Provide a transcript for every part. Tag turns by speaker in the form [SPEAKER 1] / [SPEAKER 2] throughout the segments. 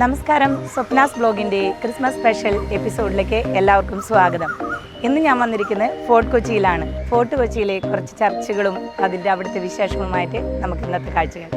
[SPEAKER 1] നമസ്കാരം, Swapna's ബ്ലോഗിൻ്റെ Christmas special എപ്പിസോഡിലേക്ക് എല്ലാവർക്കും സ്വാഗതം. ഇന്ന് ഞാൻ വന്നിരിക്കുന്നത് ഫോർട്ട് കൊച്ചിയിലാണ്. ഫോർട്ട് കൊച്ചിയിലെ കുറച്ച് ചർച്ചുകളും അതിൻ്റെ അവിടുത്തെ വിശേഷങ്ങളുമായിട്ട് നമുക്ക് ഇന്നത്തെ കാഴ്ചകൾ.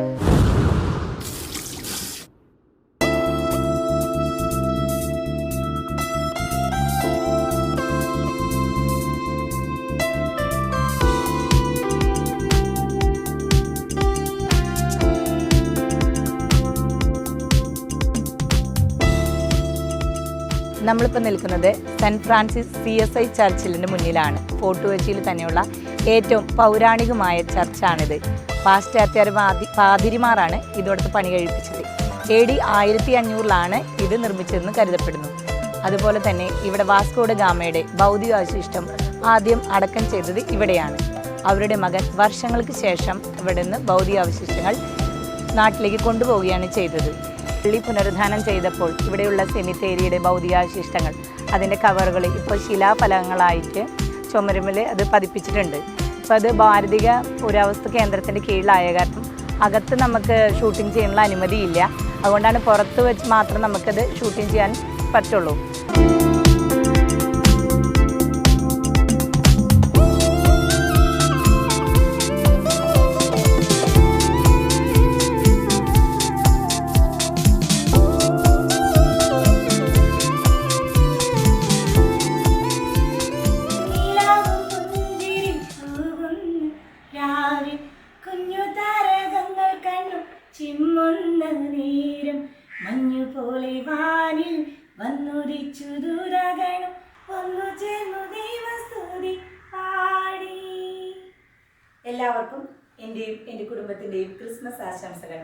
[SPEAKER 1] നമ്മളിപ്പോൾ നിൽക്കുന്നത് സെൻറ്റ് ഫ്രാൻസിസ് CSI ചർച്ചിലിൻ്റെ മുന്നിലാണ്. ഫോർട്ട് കൊച്ചിയിൽ തന്നെയുള്ള ഏറ്റവും പൗരാണികമായ ചർച്ചാണിത്. പാശ്ചാത്യ പാതിരിമാറാണ് ഇതോടത്ത് പണി കഴിപ്പിച്ചത്. AD 1500 ഇത് നിർമ്മിച്ചതെന്ന് കരുതപ്പെടുന്നു. അതുപോലെ തന്നെ ഇവിടെ വാസ്കോ ഡ ഗാമയുടെ ഭൗതികാവശിഷ്ടം ആദ്യം അടക്കം ചെയ്തത് ഇവിടെയാണ്. അവരുടെ മകൻ വർഷങ്ങൾക്ക് ശേഷം ഇവിടെ നിന്ന് ഭൗതികാവശിഷ്ടങ്ങൾ നാട്ടിലേക്ക് കൊണ്ടുപോവുകയാണ് ചെയ്തത്. പള്ളി പുനരുദ്ധാനം ചെയ്തപ്പോൾ ഇവിടെയുള്ള സെമിത്തേരിയുടെ ഭൗതികാവശിഷ്ടങ്ങൾ അതിൻ്റെ കവറുകൾ ഇപ്പോൾ ശിലാഫലങ്ങളായിട്ട് ചുമരുമൽ അത് പതിപ്പിച്ചിട്ടുണ്ട്. അപ്പോൾ അത് ഭാരതീയ പുരാവസ്തു കേന്ദ്രത്തിൻ്റെ കീഴിലായ കാരണം അകത്ത് നമുക്ക് ഷൂട്ടിംഗ് ചെയ്യാനുള്ള അനുമതിയില്ല. അതുകൊണ്ടാണ് പുറത്ത് വെച്ച് മാത്രം നമുക്കത് ഷൂട്ടിംഗ് ചെയ്യാൻ പറ്റുള്ളൂ.
[SPEAKER 2] മഞ്ഞുപോലെ വാനിൽ വന്നുദിച്ചു ദൂരഗണം ഒന്നു ചേർന്നു ദൈവസ്തുതി പാടി. എല്ലാവർക്കും എൻ്റെയും എൻ്റെ കുടുംബത്തിൻ്റെയും ക്രിസ്മസ് ആശംസകൾ.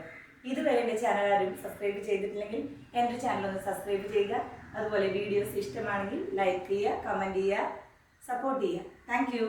[SPEAKER 2] ഇതുവരെ എൻ്റെ ചാനൽ ആരും സബ്സ്ക്രൈബ് ചെയ്തിട്ടില്ലെങ്കിൽ എൻ്റെ ചാനൽ ഒന്ന് സബ്സ്ക്രൈബ് ചെയ്യുക. അതുപോലെ വീഡിയോസ് ഇഷ്ടമാണെങ്കിൽ ലൈക്ക് ചെയ്യുക, കമൻറ്റ് ചെയ്യുക, സപ്പോർട്ട് ചെയ്യുക. Thank you.